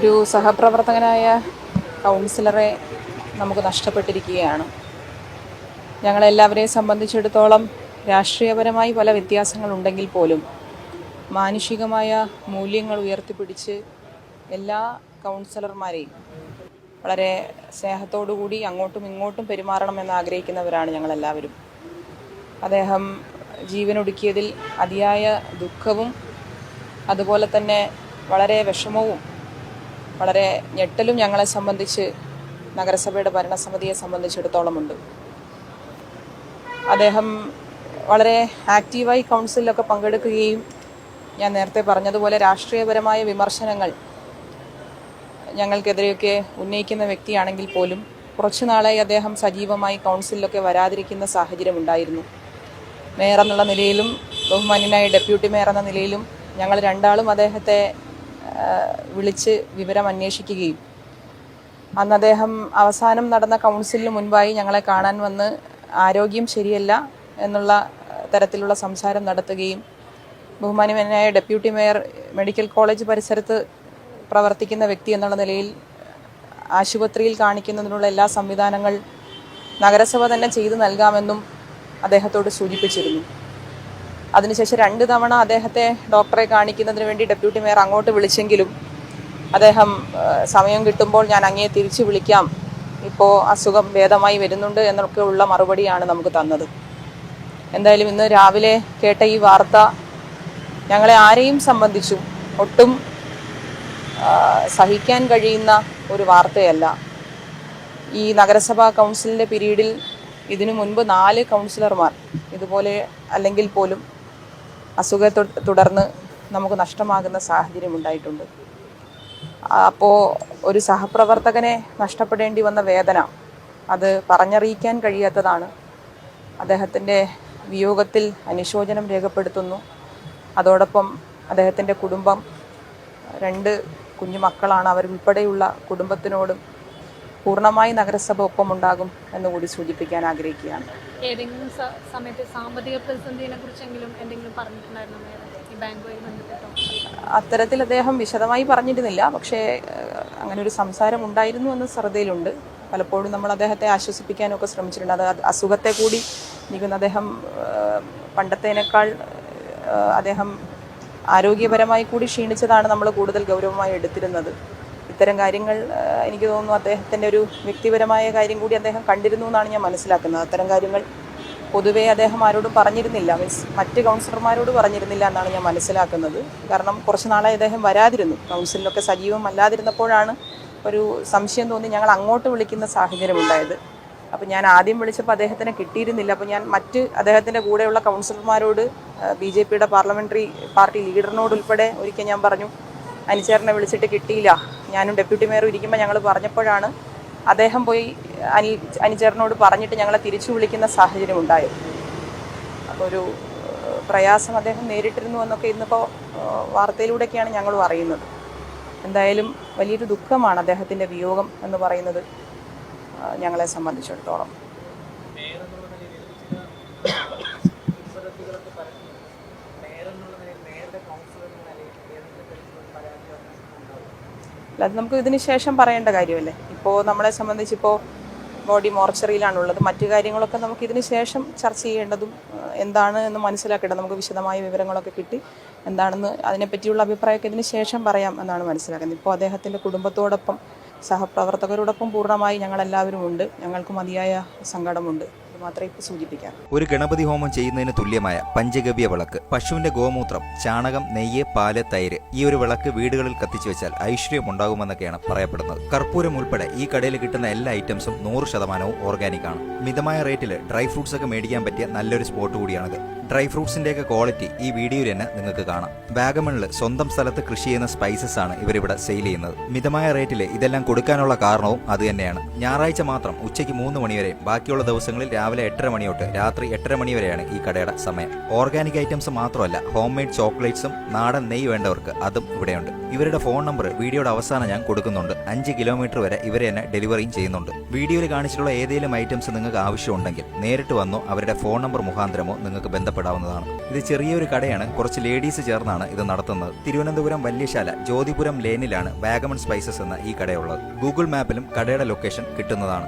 ഒരു സഹപ്രവർത്തകനായ കൗൺസിലറെ നമുക്ക് നഷ്ടപ്പെട്ടിരിക്കുകയാണ്. ഞങ്ങളെല്ലാവരെയും സംബന്ധിച്ചിടത്തോളം രാഷ്ട്രീയപരമായി പല വ്യത്യാസങ്ങളുണ്ടെങ്കിൽ പോലും മാനുഷികമായ മൂല്യങ്ങൾ ഉയർത്തിപ്പിടിച്ച് എല്ലാ കൗൺസിലർമാരെയും വളരെ സ്നേഹത്തോടുകൂടി അങ്ങോട്ടും ഇങ്ങോട്ടും പെരുമാറണമെന്ന് ആഗ്രഹിക്കുന്നവരാണ് ഞങ്ങളെല്ലാവരും. അദ്ദേഹം ജീവനൊടുക്കിയതിൽ അതിയായ ദുഃഖവും അതുപോലെ തന്നെ വളരെ വിഷമവും വളരെ ഞെട്ടലും ഞങ്ങളെ സംബന്ധിച്ച് നഗരസഭയുടെ ഭരണസമിതിയെ സംബന്ധിച്ചിടത്തോളമുണ്ട്. അദ്ദേഹം വളരെ ആക്റ്റീവായി കൗൺസിലൊക്കെ പങ്കെടുക്കുകയും ഞാൻ നേരത്തെ പറഞ്ഞതുപോലെ രാഷ്ട്രീയപരമായ വിമർശനങ്ങൾ ഞങ്ങൾക്കെതിരെയൊക്കെ ഉന്നയിക്കുന്ന വ്യക്തിയാണെങ്കിൽ പോലും കുറച്ചു നാളായി അദ്ദേഹം സജീവമായി കൗൺസിലൊക്കെ വരാതിരിക്കുന്ന സാഹചര്യം ഉണ്ടായിരുന്നു. മേയർ എന്നുള്ള നിലയിലും ബഹുമാന്യനായ ഡെപ്യൂട്ടി മേയർ എന്ന നിലയിലും ഞങ്ങൾ രണ്ടാളും അദ്ദേഹത്തെ വിളിച്ച് വിവരം അന്വേഷിക്കുകയും അന്ന് അദ്ദേഹം അവസാനം നടന്ന കൗൺസിലിന് മുൻപായി ഞങ്ങളെ കാണാൻ വന്ന് ആരോഗ്യം ശരിയല്ല എന്നുള്ള തരത്തിലുള്ള സംസാരം നടത്തുകയും ബഹുമാന്യനായ ഡെപ്യൂട്ടി മേയർ മെഡിക്കൽ കോളേജ് പരിസരത്ത് പ്രവർത്തിക്കുന്ന വ്യക്തി എന്നുള്ള നിലയിൽ ആശുപത്രിയിൽ കാണിക്കുന്നതിനുള്ള എല്ലാ സംവിധാനങ്ങൾ നഗരസഭ തന്നെ ചെയ്തു നൽകാമെന്നും അദ്ദേഹത്തോട് സൂചിപ്പിച്ചിരുന്നു. അതിനുശേഷം 2 തവണ അദ്ദേഹത്തെ ഡോക്ടറെ കാണിക്കുന്നതിന് വേണ്ടി ഡെപ്യൂട്ടി മേയർ അങ്ങോട്ട് വിളിച്ചെങ്കിലും അദ്ദേഹം സമയം കിട്ടുമ്പോൾ ഞാൻ അങ്ങയെ തിരിച്ചു വിളിക്കാം, ഇപ്പോൾ അസുഖം ഭേദമായി വരുന്നുണ്ട് എന്നൊക്കെയുള്ള മറുപടിയാണ് നമുക്ക് തന്നത്. എന്തായാലും ഇന്ന് രാവിലെ കേട്ട ഈ വാർത്ത ഞങ്ങളെ ആരെയും സംബന്ധിച്ചും ഒട്ടും സഹിക്കാൻ കഴിയുന്ന ഒരു വാർത്തയല്ല. ഈ നഗരസഭാ കൗൺസിലിൻ്റെ പീരീഡിൽ ഇതിനു മുൻപ് 4 കൗൺസിലർമാർ ഇതുപോലെ അല്ലെങ്കിൽ പോലും അസുഖത്തെ തുടർന്ന് നമുക്ക് നഷ്ടമാകുന്ന സാഹചര്യം ഉണ്ടായിട്ടുണ്ട്. അപ്പോൾ ഒരു സഹപ്രവർത്തകനെ നഷ്ടപ്പെടേണ്ടി വന്ന വേദന അത് പറഞ്ഞറിയിക്കാൻ കഴിയാത്തതാണ്. അദ്ദേഹത്തിൻ്റെ വിയോഗത്തിൽ അനുശോചനം രേഖപ്പെടുത്തുന്നു. അതോടൊപ്പം അദ്ദേഹത്തിൻ്റെ കുടുംബം 2 കുഞ്ഞുമക്കളാണ്, അവരുൾപ്പെടെയുള്ള കുടുംബത്തിനോടും പൂർണ്ണമായി നഗരസഭ ഒപ്പമുണ്ടാകും എന്നുകൂടി സൂചിപ്പിക്കാൻ ആഗ്രഹിക്കുകയാണ്. ഏതെങ്കിലും സമയത്ത് സാമ്പത്തിക പ്രതിസന്ധിയെ കുറിച്ചെങ്കിലും എന്തെങ്കിലും പറഞ്ഞിട്ടുണ്ടായിരുന്നോ ഈ ബാങ്കുമായി ബന്ധപ്പെട്ടോ? അത്തരത്തിൽ അദ്ദേഹം വിശദമായി പറഞ്ഞിരുന്നില്ല. പക്ഷേ അങ്ങനെ ഒരു സംസാരം ഉണ്ടായിരുന്നു എന്ന് ശ്രദ്ധയിലുണ്ട്. പലപ്പോഴും നമ്മൾ അദ്ദേഹത്തെ ആശ്വസിപ്പിക്കാനൊക്കെ ശ്രമിച്ചിട്ടുണ്ട്. അത് അസുഖത്തെ കൂടി നിൽക്കുന്ന അദ്ദേഹം പണ്ടത്തേനേക്കാൾ അദ്ദേഹം ആരോഗ്യപരമായി കൂടി ക്ഷീണിച്ചതാണ് നമ്മൾ കൂടുതൽ ഗൗരവമായി എടുത്തിരുന്നത്. ഇത്തരം കാര്യങ്ങൾ എനിക്ക് തോന്നുന്നു അദ്ദേഹത്തിൻ്റെ ഒരു വ്യക്തിപരമായ കാര്യം കൂടി അദ്ദേഹം കണ്ടിരുന്നു എന്നാണ് ഞാൻ മനസ്സിലാക്കുന്നത്. അത്തരം കാര്യങ്ങൾ പൊതുവേ അദ്ദേഹം ആരോടും പറഞ്ഞിരുന്നില്ല, മറ്റ് കൗൺസിലർമാരോട് പറഞ്ഞിരുന്നില്ല എന്നാണ് ഞാൻ മനസ്സിലാക്കുന്നത്. കാരണം കുറച്ച് നാളായി അദ്ദേഹം വരാതിരുന്നു, കൗൺസിലിലൊക്കെ സജീവമല്ലാതിരുന്നപ്പോഴാണ് ഒരു സംശയം തോന്നി ഞങ്ങൾ അങ്ങോട്ട് വിളിക്കുന്ന സാഹചര്യം ഉണ്ടായത്. അപ്പോൾ ഞാൻ ആദ്യം വിളിച്ചപ്പോൾ അദ്ദേഹത്തിനെ കിട്ടിയിരുന്നില്ല. അപ്പോൾ ഞാൻ മറ്റ് അദ്ദേഹത്തിൻ്റെ കൂടെയുള്ള കൗൺസിലർമാരോട് BJPയുടെ പാർലമെൻ്ററി പാർട്ടി ലീഡറിനോട് ഉൾപ്പെടെ ഒരിക്കൽ ഞാൻ പറഞ്ഞു, അനിച്ചേറിനെ വിളിച്ചിട്ട് കിട്ടിയില്ല. ഞാനും ഡെപ്യൂട്ടി മേയറും ഇരിക്കുമ്പോൾ ഞങ്ങൾ പറഞ്ഞപ്പോഴാണ് അദ്ദേഹം പോയി അനിച്ചേറിനോട് പറഞ്ഞിട്ട് ഞങ്ങളെ തിരിച്ചു വിളിക്കുന്ന സാഹചര്യം ഉണ്ടായത്. അപ്പോൾ ഒരു പ്രയാസം അദ്ദേഹം നേരിട്ടിരുന്നു എന്നൊക്കെ ഇന്നിപ്പോൾ വാർത്തയിലൂടെയൊക്കെയാണ് ഞങ്ങളും അറിയുന്നത്. എന്തായാലും വലിയൊരു ദുഃഖമാണ് അദ്ദേഹത്തിൻ്റെ വിയോഗം എന്ന് പറയുന്നത് ഞങ്ങളെ സംബന്ധിച്ചിടത്തോളം. അത് നമുക്ക് ഇതിന് ശേഷം പറയേണ്ട കാര്യമല്ലേ. ഇപ്പോൾ നമ്മളെ സംബന്ധിച്ചിപ്പോൾ ബോഡി മോർച്ചറിയിലാണുള്ളത്. മറ്റു കാര്യങ്ങളൊക്കെ നമുക്ക് ഇതിന് ശേഷം ചർച്ച ചെയ്യേണ്ടതും എന്താണ് എന്ന് മനസ്സിലാക്കേണ്ടത്. നമുക്ക് വിശദമായ വിവരങ്ങളൊക്കെ കിട്ടി എന്താണെന്ന് അതിനെപ്പറ്റിയുള്ള അഭിപ്രായമൊക്കെ ഇതിന് ശേഷം പറയാം എന്നാണ് മനസ്സിലാക്കുന്നത്. ഇപ്പോൾ അദ്ദേഹത്തിൻ്റെ കുടുംബത്തോടൊപ്പം സഹപ്രവർത്തകരോടൊപ്പം പൂർണ്ണമായി ഞങ്ങളെല്ലാവരും ഉണ്ട്. ഞങ്ങൾക്ക് മതിയായ സങ്കടമുണ്ട്. മാത്രമേ ഇപ്പോൾ സൂചിപ്പിക്കാം. ഒരു ഗണപതി ഹോമം ചെയ്യുന്നതിന് തുല്യമായ പഞ്ചഗവ്യ വിളക്ക്, പശുവിന്റെ ഗോമൂത്രം, ചാണകം, നെയ്യ്, പാല്, തൈര്, ഈ ഒരു വിളക്ക് വീടുകളിൽ കത്തിച്ചു വെച്ചാൽ ഐശ്വര്യം ഉണ്ടാകുമെന്നൊക്കെയാണ് പറയപ്പെടുന്നത്. കർപ്പൂരം ഉൾപ്പെടെ ഈ കടയിൽ കിട്ടുന്ന എല്ലാ ഐറ്റംസും 100% ഓർഗാനിക് ആണ്. മിതമായ റേറ്റിൽ ഡ്രൈ ഫ്രൂട്ട്സ് ഒക്കെ മേടിക്കാൻ പറ്റിയ നല്ലൊരു സ്പോട്ട് കൂടിയാണിത്. ഡ്രൈ ഫ്രൂട്ട്സിന്റെയൊക്കെ ക്വാളിറ്റി ഈ വീഡിയോയിൽ തന്നെ നിങ്ങൾക്ക് കാണാം. വാഗമണിൽ സ്വന്തം സ്ഥലത്ത് കൃഷി ചെയ്യുന്ന സ്പൈസസ് ആണ് ഇവരിവിടെ സെയിൽ ചെയ്യുന്നത്. മിതമായ റേറ്റിൽ ഇതെല്ലാം കൊടുക്കാനുള്ള കാരണവും അത് തന്നെയാണ്. ഞായറാഴ്ച മാത്രം ഉച്ചയ്ക്ക് 3 മണി വരെയും ബാക്കിയുള്ള ദിവസങ്ങളിൽ രാവിലെ 8:30 മണി തൊട്ട് രാത്രി 8:30 മണി വരെയാണ് ഈ കടയുടെ സമയം. ഓർഗാനിക് ഐറ്റംസ് മാത്രമല്ല, ഹോം മെയ്ഡ് ചോക്ലേറ്റ്സും നാടൻ നെയ്യ് വേണ്ടവർക്ക് അതും ഇവിടെയുണ്ട്. ഇവരുടെ ഫോൺ നമ്പർ വീഡിയോയുടെ അവസാനം ഞാൻ കൊടുക്കുന്നുണ്ട്. 5 കിലോമീറ്റർ വരെ ഇവരെ തന്നെ ഡെലിവറിയും ചെയ്യുന്നുണ്ട്. വീഡിയോയിൽ കാണിച്ചിട്ടുള്ള ഏതെങ്കിലും ഐറ്റംസ് നിങ്ങൾക്ക് ആവശ്യമുണ്ടെങ്കിൽ നേരിട്ട് വന്നോ അവരുടെ ഫോൺ നമ്പർ മുഖാന്തരമോ നിങ്ങൾക്ക് ബന്ധപ്പെടാവുന്നതാണ്. ഇത് ചെറിയൊരു കടയാണ്, കുറച്ച് ലേഡീസ് ചേർന്നാണ് ഇത് നടത്തുന്നത്. തിരുവനന്തപുരം വല്യശാല ജ്യോതിപുരം ലേനിലാണ് വാഗമൺ സ്പൈസസ് എന്ന ഈ കടയുള്ളത്. ഗൂഗിൾ മാപ്പിലും കടയുടെ ലൊക്കേഷൻ കിട്ടുന്നതാണ്.